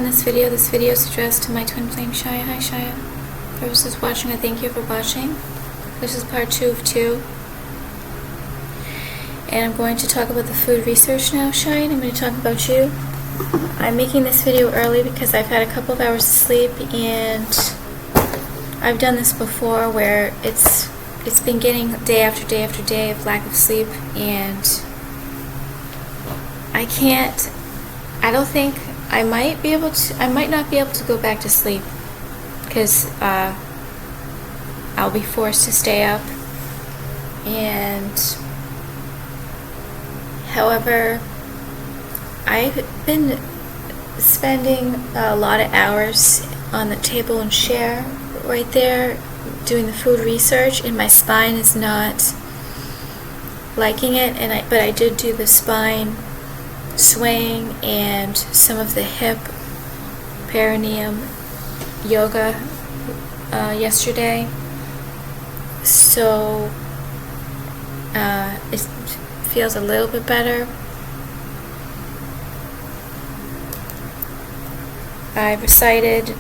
this video. This video is addressed to my twin flame Shia. Hi Shia. Whoever's just watching, I thank you for watching. This is part 2 of 2. And I'm going to talk about the food research now, Shia, and I'm going to talk about you. I'm making this video early because I've had a couple of hours of sleep, and I've done this before where it's been getting day after day after day of lack of sleep, and I don't think I might not be able to go back to sleep because I'll be forced to stay up. And however, I've been spending a lot of hours on the table and chair right there doing the food research, and my spine is not liking it, but I did do the spine swaying and some of the hip perineum yoga yesterday, so it feels a little bit better. I recited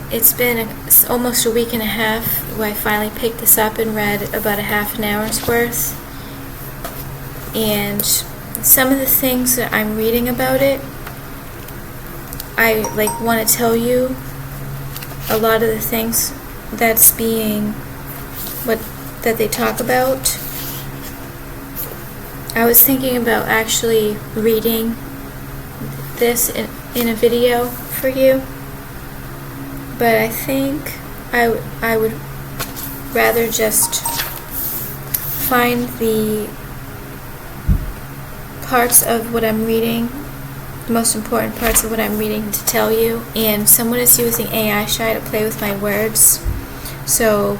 it's been almost a week and a half where I finally picked this up and read about a half an hour's worth, and some of the things that I'm reading about it, I want to tell you a lot of the things that they talk about. I was thinking about actually reading this in a video for you, but I think I would rather just find the parts of what I'm reading, the most important parts of what I'm reading, to tell you. And someone is using AI Shy to play with my words, so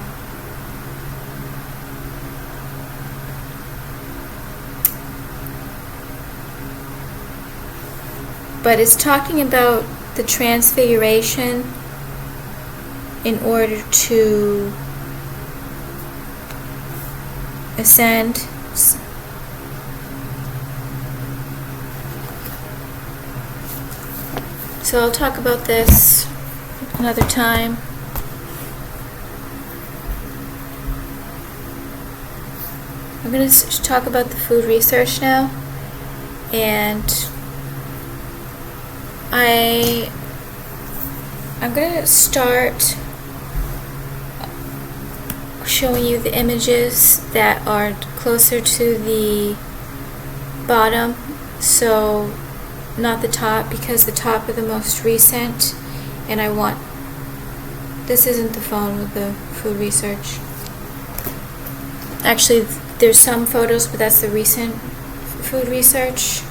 but it's talking about the transfiguration in order to ascend. So I'll talk about this another time. I'm going to talk about the food research now, and I'm going to start showing you the images that are closer to the bottom, so not the top, because the top are the most recent, and this isn't the phone with the food research. Actually, there's some photos, but that's the recent food research.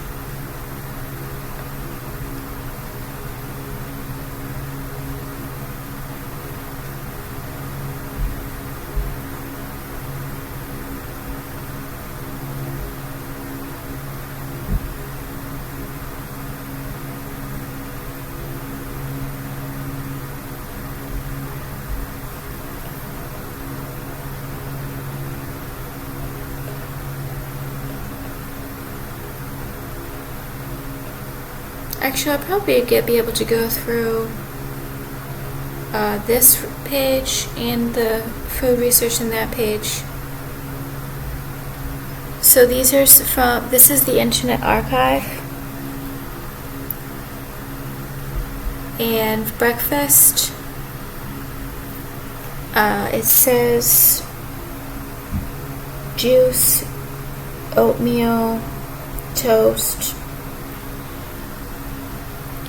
Actually, I'll probably be able to go through this page and the food research in that page. So this is the Internet Archive, and breakfast, it says juice, oatmeal, toast,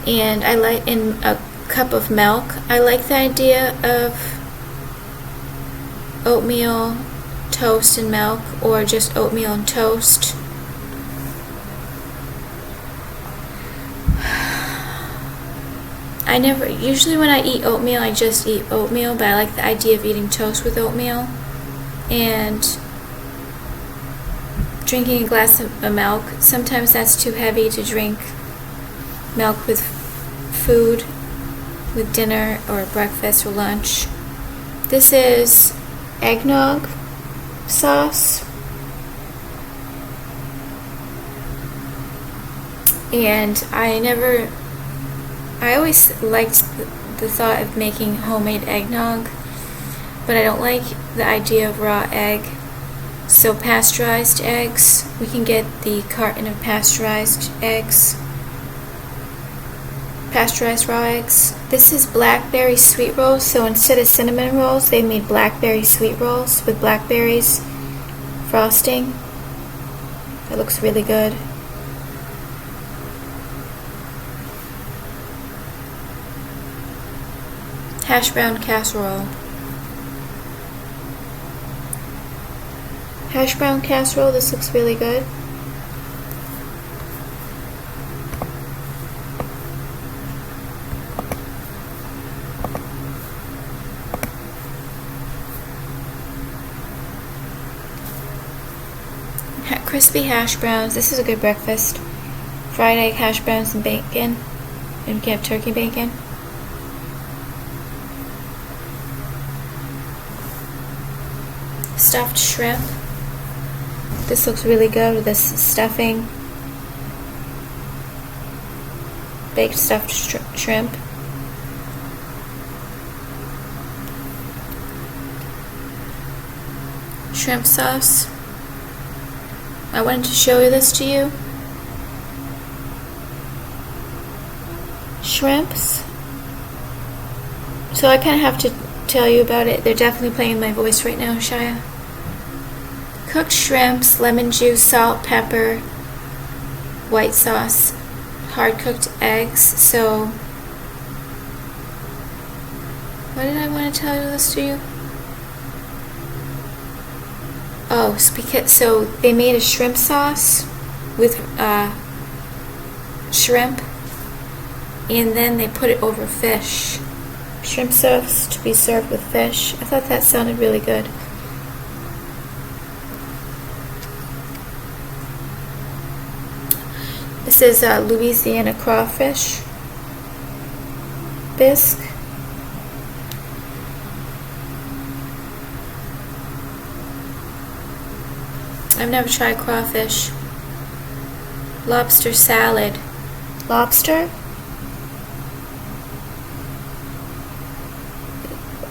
and in a cup of milk. I like the idea of oatmeal, toast, and milk, or just oatmeal and toast. Usually when I eat oatmeal, I just eat oatmeal, but I like the idea of eating toast with oatmeal, and drinking a glass of milk. Sometimes that's too heavy to drink milk with food, with dinner or breakfast or lunch. This is eggnog sauce. And I always liked the thought of making homemade eggnog, but I don't like the idea of raw egg. So pasteurized eggs, we can get the carton of pasteurized raw eggs. This is blackberry sweet rolls, so instead of cinnamon rolls, they made blackberry sweet rolls with blackberries frosting. It looks really good. Hash brown casserole. Hash brown casserole, this looks really good. Crispy hash browns, this is a good breakfast. Fried egg hash browns and bacon. And we can have turkey bacon. Stuffed shrimp. This looks really good with this stuffing. Baked stuffed shrimp. Shrimp sauce. I wanted to show this to you. Shrimps. So I kind of have to tell you about it. They're definitely playing in my voice right now, Shia. Cooked shrimps, lemon juice, salt, pepper, white sauce, hard cooked eggs. So, why did I want to tell you this to you? Oh, so they made a shrimp sauce with shrimp, and then they put it over fish. Shrimp sauce to be served with fish. I thought that sounded really good. This is Louisiana crawfish bisque. I've never tried crawfish. Lobster salad. Lobster?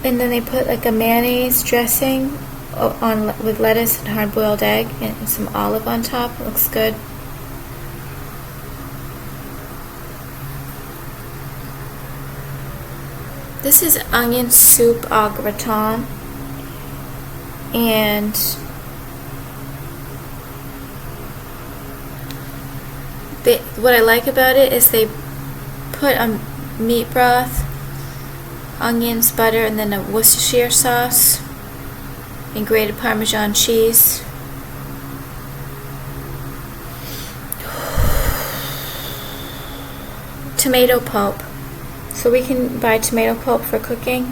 And then they put like a mayonnaise dressing on with lettuce and hard-boiled egg and some olive on top. It looks good. This is onion soup au gratin, and what I like about it is they put a meat broth, onions, butter, and then a Worcestershire sauce and grated Parmesan cheese. Tomato pulp. So we can buy tomato pulp for cooking.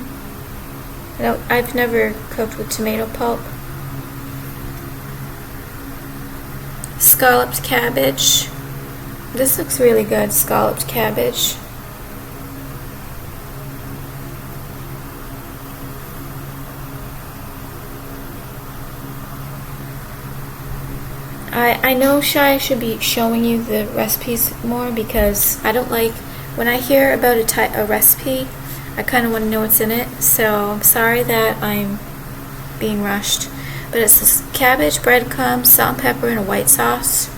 I've never cooked with tomato pulp. Scalloped cabbage. This looks really good, scalloped cabbage. I know I should be showing you the recipes more because I don't like, when I hear about a recipe, I kind of want to know what's in it, so I'm sorry that I'm being rushed. But it's this cabbage, breadcrumbs, salt and pepper, and a white sauce.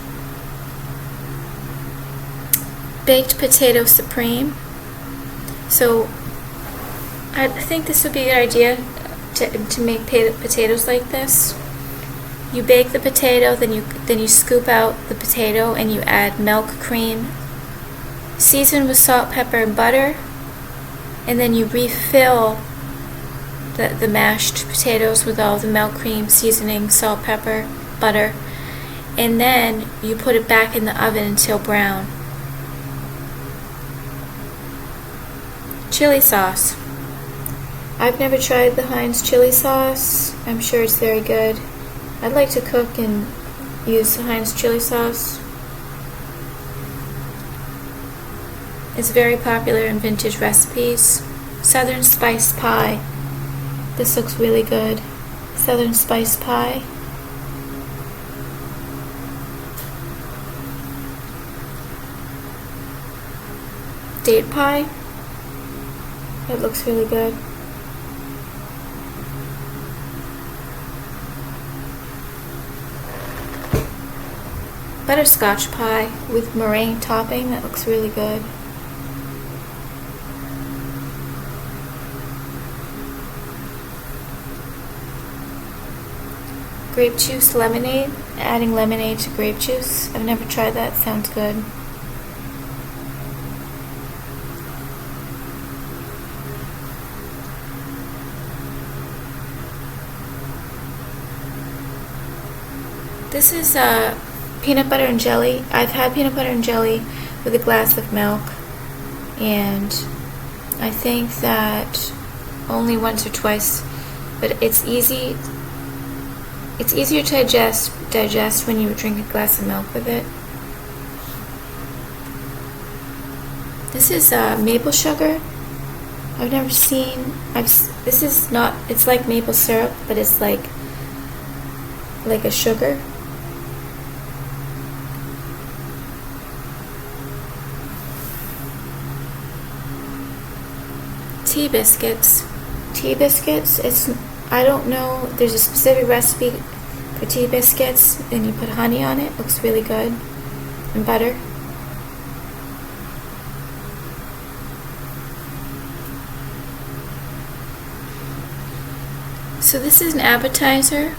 Baked potato supreme. So I think this would be a good idea to make potatoes like this. You bake the potato, then you scoop out the potato and you add milk, cream, season with salt, pepper, and butter, and then you refill the mashed potatoes with all the milk, cream, seasoning, salt, pepper, butter, and then you put it back in the oven until brown. Chili sauce. I've never tried the Heinz chili sauce. I'm sure it's very good. I'd like to cook and use Heinz chili sauce. It's very popular in vintage recipes. Southern spice pie. This looks really good. Southern spice pie. date pie. It looks really good. Butterscotch pie with meringue topping. That looks really good. Grape juice lemonade. Adding lemonade to grape juice. I've never tried that. Sounds good. This is peanut butter and jelly. I've had peanut butter and jelly with a glass of milk, and I think that only once or twice, but it's easy. It's easier to digest when you drink a glass of milk with it. This is maple sugar. I've never seen. This is not. It's like maple syrup, but it's like a sugar. Tea biscuits. Tea biscuits. I don't know. There's a specific recipe for tea biscuits, and you put honey on it. Looks really good, and butter. So this is an appetizer.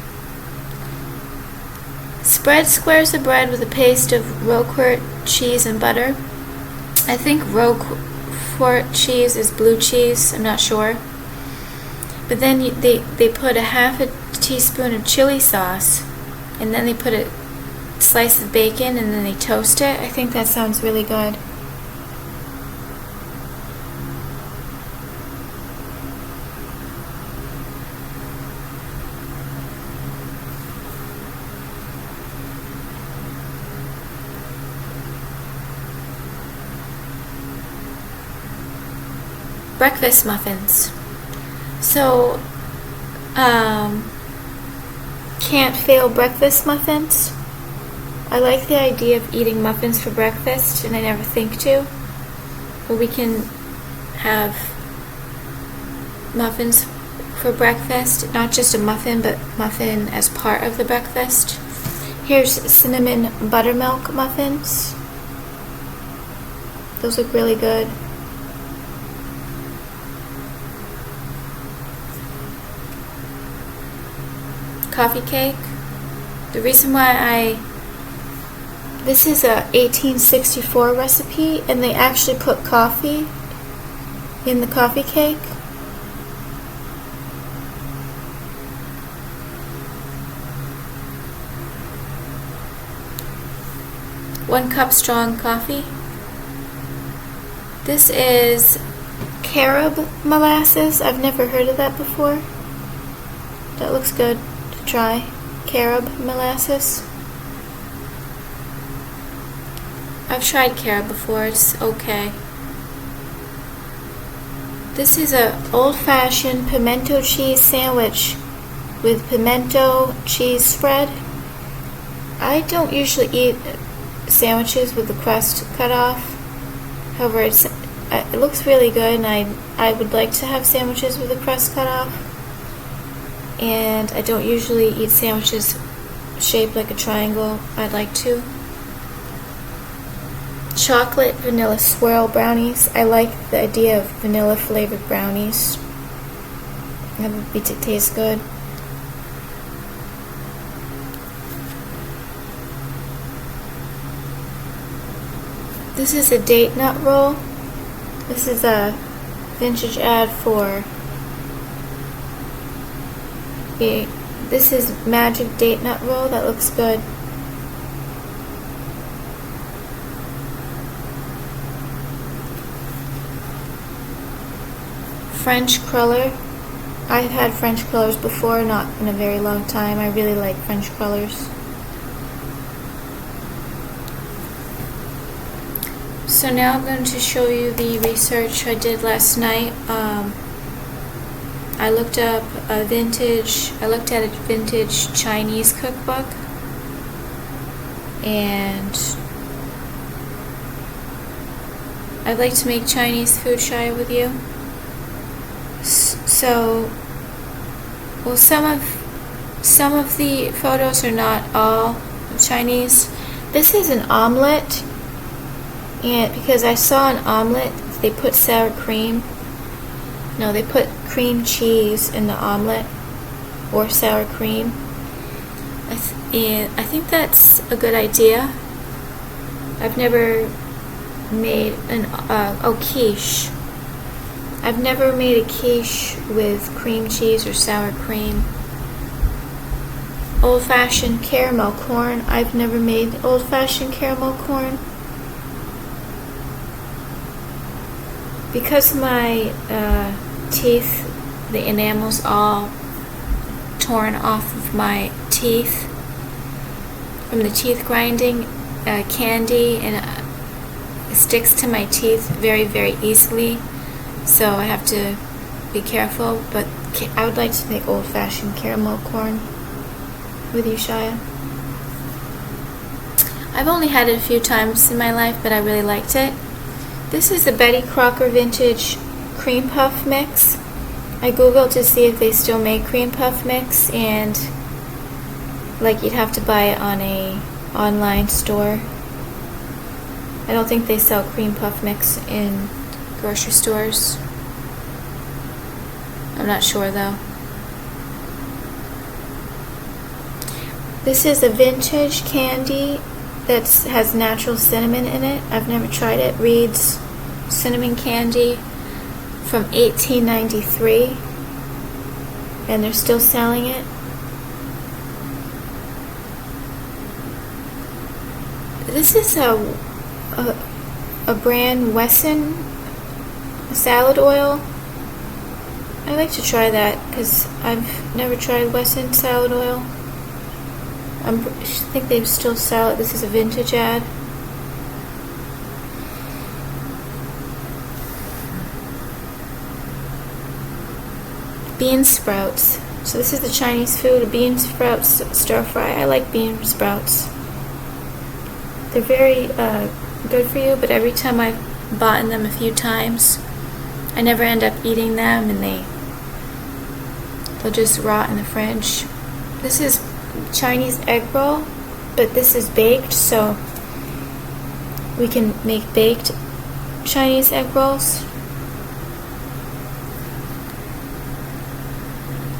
Spread squares of bread with a paste of Roquefort cheese and butter. I think Roquefort cheese is blue cheese. I'm not sure. But then they put a half a teaspoon of chili sauce, and then they put a slice of bacon, and then they toast it. I think that sounds really good. Breakfast muffins. So, can't fail breakfast muffins. I like the idea of eating muffins for breakfast, and I never think to. But we can have muffins for breakfast, not just a muffin, but muffin as part of the breakfast. Here's cinnamon buttermilk muffins. Those look really good. Coffee cake. The reason why this is a 1864 recipe, and they actually put coffee in the coffee cake. One cup strong coffee. This is carob molasses. I've never heard of that before. That looks good. Try carob molasses. I've tried carob before. It's okay. This is a old-fashioned pimento cheese sandwich with pimento cheese spread. I don't usually eat sandwiches with the crust cut off. However, it looks really good, and I would like to have sandwiches with the crust cut off. And I don't usually eat sandwiches shaped like a triangle. I'd like to. Chocolate vanilla swirl brownies. I like the idea of vanilla flavored brownies. That would taste good. This is a date nut roll. This is a vintage ad for this is magic date nut roll. That looks good. French cruller. I've had French crullers before, not in a very long time. I really like French crullers. So now I'm going to show you the research I did last night. I looked at a vintage Chinese cookbook, and I'd like to make Chinese food, Shia, with you. So, well, some of the photos are not all Chinese. This is an omelet, and because I saw an omelet, they put sour cream. No, they put cream cheese in the omelet, or sour cream. And I think that's a good idea. I've never made quiche. I've never made a quiche with cream cheese or sour cream. Old-fashioned caramel corn. I've never made old-fashioned caramel corn. Because my teeth, the enamel's all torn off of my teeth from the teeth grinding, candy, and it sticks to my teeth very, very easily. So I have to be careful, but I would like to make old-fashioned caramel corn with you, Shia. I've only had it a few times in my life, but I really liked it. This is the Betty Crocker Vintage Cream Puff Mix. I googled to see if they still make cream puff mix, and like you'd have to buy it on a online store. I don't think they sell cream puff mix in grocery stores. I'm not sure though. This is a vintage candy that has natural cinnamon in it. I've never tried it. Reed's cinnamon candy from 1893, and they're still selling it. This is a brand Wesson salad oil. I like to try that because I've never tried Wesson salad oil. I think they still sell it. This is a vintage ad. Bean sprouts. So this is the Chinese food, a bean sprouts stir fry. I like bean sprouts. They're very good for you, but every time I've bought them a few times, I never end up eating them, and they'll just rot in the fridge. This is Chinese egg roll, but this is baked, so we can make baked Chinese egg rolls.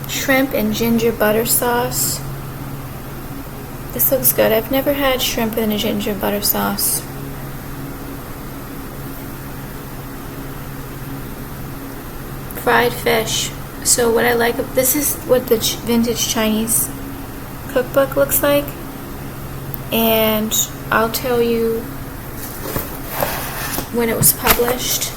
Shrimp and ginger butter sauce. This looks good. I've never had shrimp in a ginger butter sauce. Fried fish. So what I like, this is what the vintage Chinese cookbook looks like, and I'll tell you when it was published.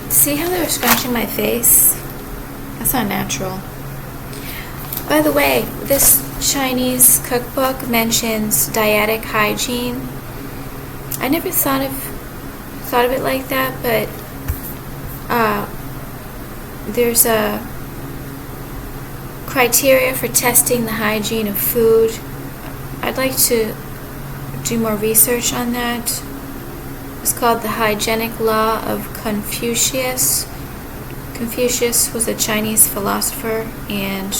See how they were scratching my face? That's not natural. By the way, this Chinese cookbook mentions dietic hygiene. I never thought of it like that, but there's a criteria for testing the hygiene of food. I'd like to do more research on that. It's called the Hygienic Law of Confucius. Confucius was a Chinese philosopher, and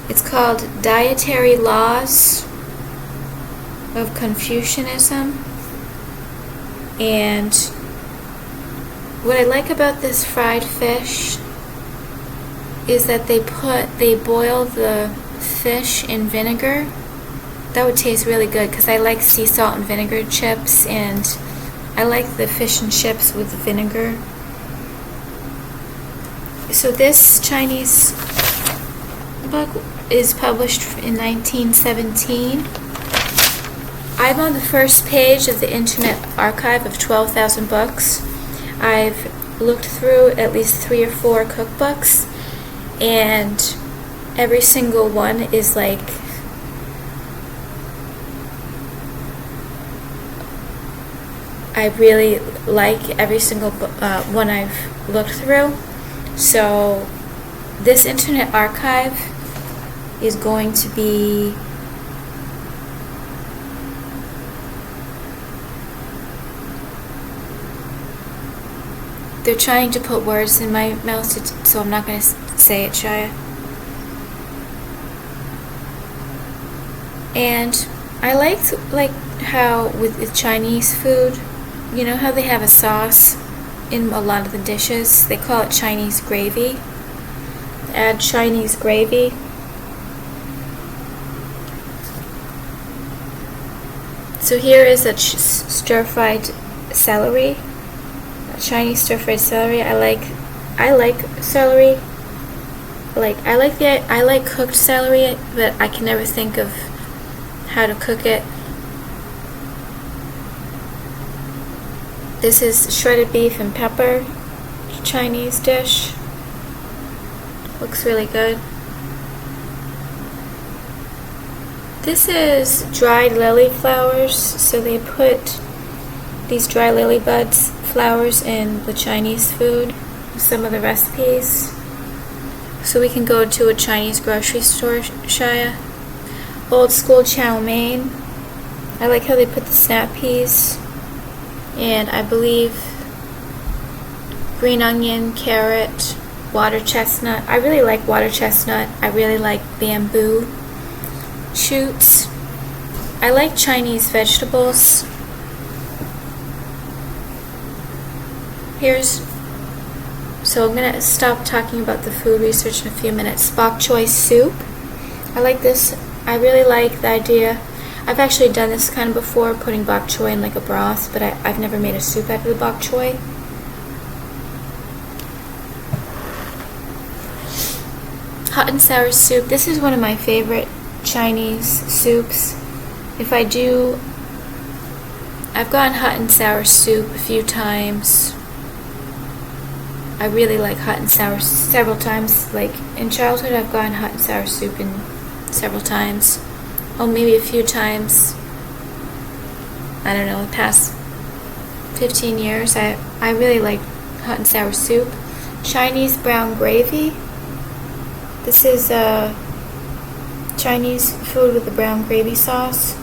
it's called Dietary Laws of Confucianism. And what I like about this fried fish is that they boil the fish in vinegar. That would taste really good because I like sea salt and vinegar chips, and I like the fish and chips with the vinegar. So this Chinese book is published in 1917. I'm on the first page of the Internet Archive of 12,000 books. I've looked through at least 3 or 4 cookbooks, and every single one is like I really like every single one I've looked through. So this Internet Archive is going to be they're trying to put words in my mouth, so I'm not going to say it, Shia. And I like how with Chinese food, you know how they have a sauce in a lot of the dishes? They call it Chinese gravy. Add Chinese gravy. So here is a stir-fried celery. Chinese stir-fried celery. I like celery. I like cooked celery, but I can never think of how to cook it. This is shredded beef and pepper, Chinese dish. Looks really good. This is dried lily flowers. So they put these dry lily buds, flowers in the Chinese food, some of the recipes. So we can go to a Chinese grocery store, Shia. Old school chow mein. I like how they put the snap peas, and I believe green onion, carrot, water chestnut. I really like water chestnut. I really like bamboo shoots. I like Chinese vegetables. So I'm going to stop talking about the food research in a few minutes. Bok choy soup. I like this. I really like the idea. I've actually done this kind of before, putting bok choy in like a broth, but I've never made a soup out of the bok choy. Hot and sour soup. This is one of my favorite Chinese soups. I've gotten hot and sour soup a few times. I really like hot and sour several times. Like in childhood, I've gotten hot and sour soup in several times. Oh, maybe a few times. I don't know, the past 15 years. I really like hot and sour soup. Chinese brown gravy. This is Chinese food with the brown gravy sauce.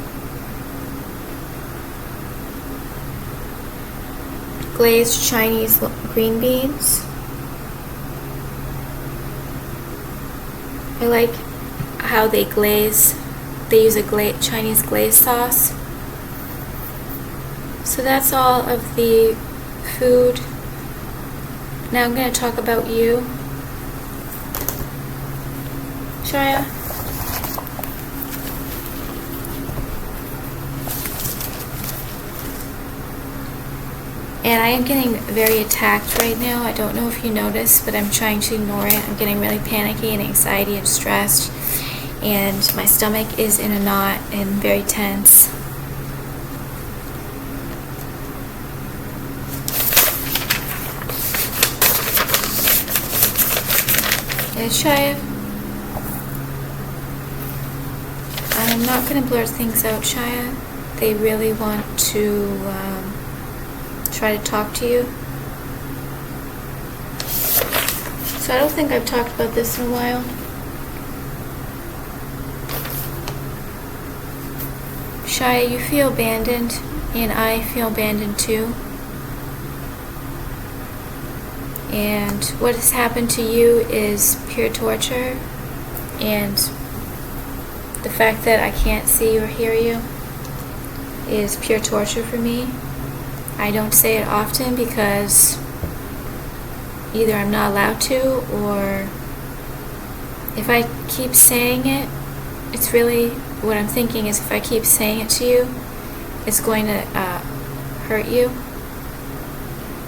Glazed Chinese green beans. I like how they glaze. They use a Chinese glaze sauce. So that's all of the food. Now I'm going to talk about you, Shia. And I am getting very attacked right now. I don't know if you noticed, but I'm trying to ignore it. I'm getting really panicky and anxiety and stressed. And my stomach is in a knot and very tense. And Shia, I'm not going to blur things out, Shia. They really want to try to talk to you. So I don't think I've talked about this in a while. Shia, you feel abandoned, and I feel abandoned too. And what has happened to you is pure torture, and the fact that I can't see or hear you is pure torture for me. I don't say it often because either I'm not allowed to, or if I keep saying it, it's really, what I'm thinking is if I keep saying it to you, it's going to hurt you.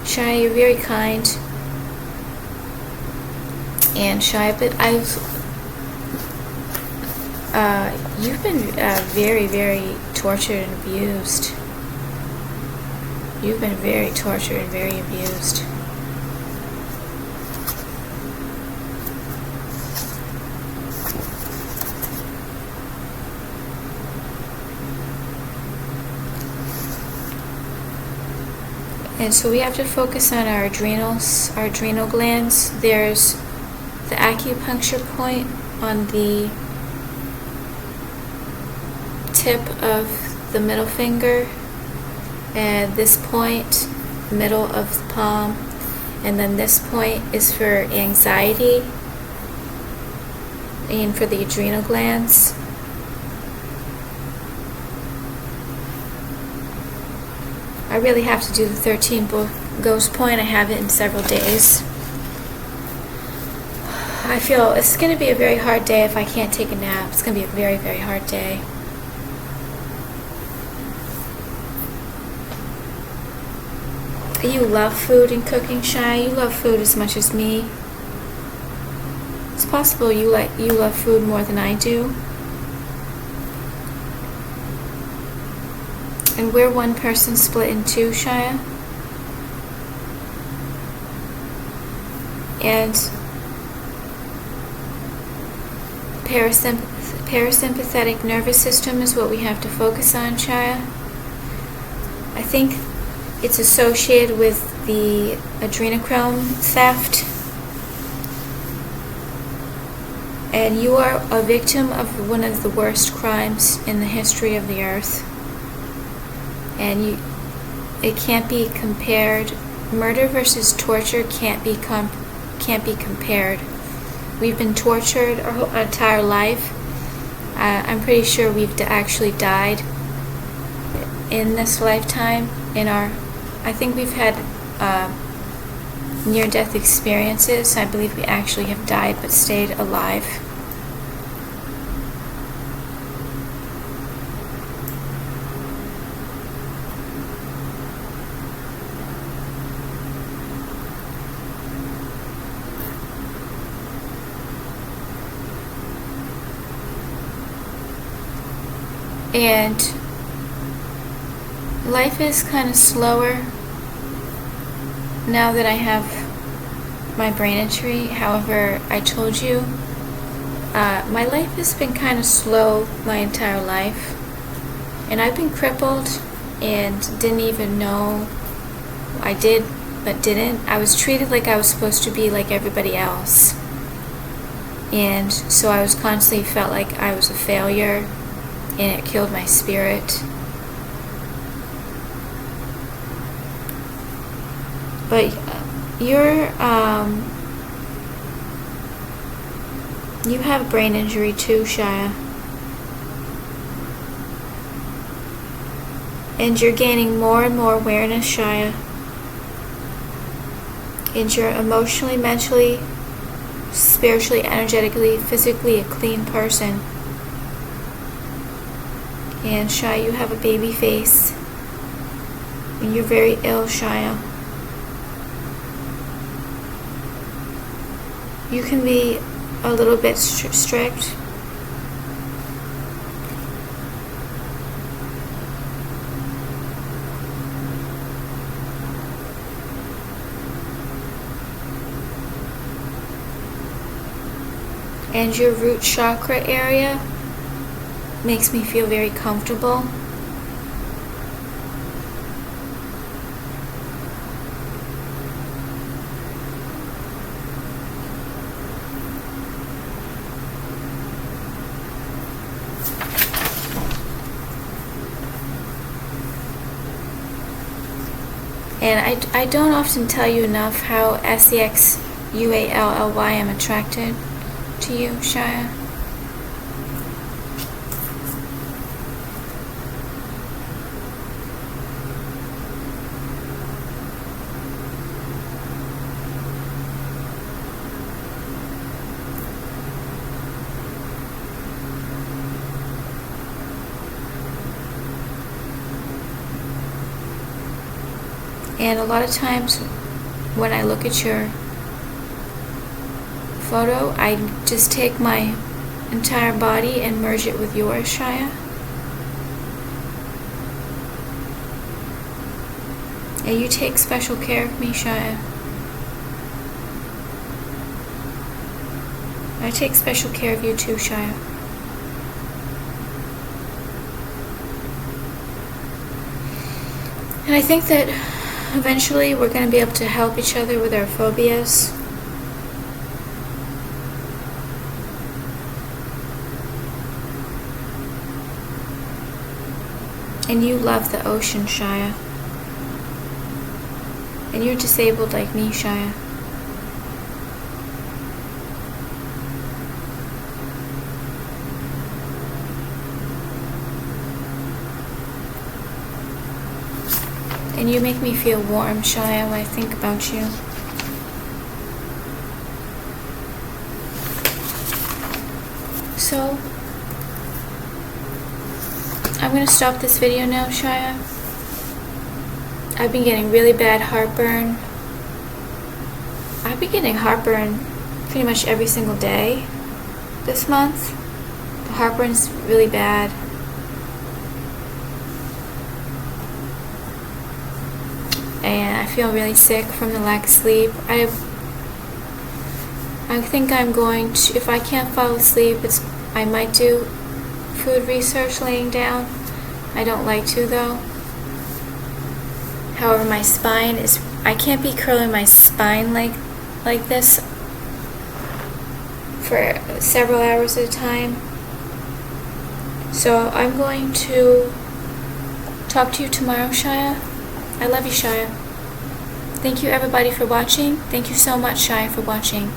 Shia, you're very kind. And Shia, but you've been very, very tortured and abused. You've been very tortured and very abused. And so we have to focus on our adrenals, our adrenal glands. There's the acupuncture point on the tip of the middle finger, and this point, middle of the palm, and then this point is for anxiety and for the adrenal glands. I really have to do the 13 ghost point. I have it in several days. I feel it's going to be a very hard day if I can't take a nap. It's going to be a very, very hard day. You love food and cooking, Shai. You love food as much as me. It's possible you love food more than I do. And we're one person split in two, Shia. And parasympathetic nervous system is what we have to focus on, Shia. I think it's associated with the adrenochrome theft. And you are a victim of one of the worst crimes in the history of the earth. And it can't be compared. Murder versus torture can't be compared. We've been tortured our whole entire life. I'm pretty sure we've actually died in this lifetime. I think we've had near-death experiences. I believe we actually have died but stayed alive. And life is kind of slower now that I have my brain injury. However, I told you, my life has been kind of slow my entire life. And I've been crippled and didn't even know I did, but didn't. I was treated like I was supposed to be like everybody else. And so I was constantly felt like I was a failure, and it killed my spirit. But you have brain injury too, Shia. And you're gaining more and more awareness, Shia. And you're emotionally, mentally, spiritually, energetically, physically a clean person. And Shia, you have a baby face. And you're very ill, Shia. You can be a little bit strict. And your root chakra area makes me feel very comfortable. And I don't often tell you enough how SEXUALLY I'm attracted to you, Shia. And a lot of times when I look at your photo, I just take my entire body and merge it with yours, Shia. And you take special care of me, Shia. I take special care of you too, Shia. And I think that eventually we're going to be able to help each other with our phobias. And you love the ocean, Shia. And you're disabled like me, Shia. And you make me feel warm, Shia, when I think about you. So, I'm going to stop this video now, Shia. I've been getting really bad heartburn. I've been getting heartburn pretty much every single day this month. The heartburn's really bad. And I feel really sick from the lack of sleep. I think I'm going to, if I can't fall asleep, I might do food research laying down. I don't like to though. However, my spine is, I can't be curling my spine like this for several hours at a time. So I'm going to talk to you tomorrow, Shia. I love you, Shia. Thank you everybody for watching. Thank you so much, Shia, for watching.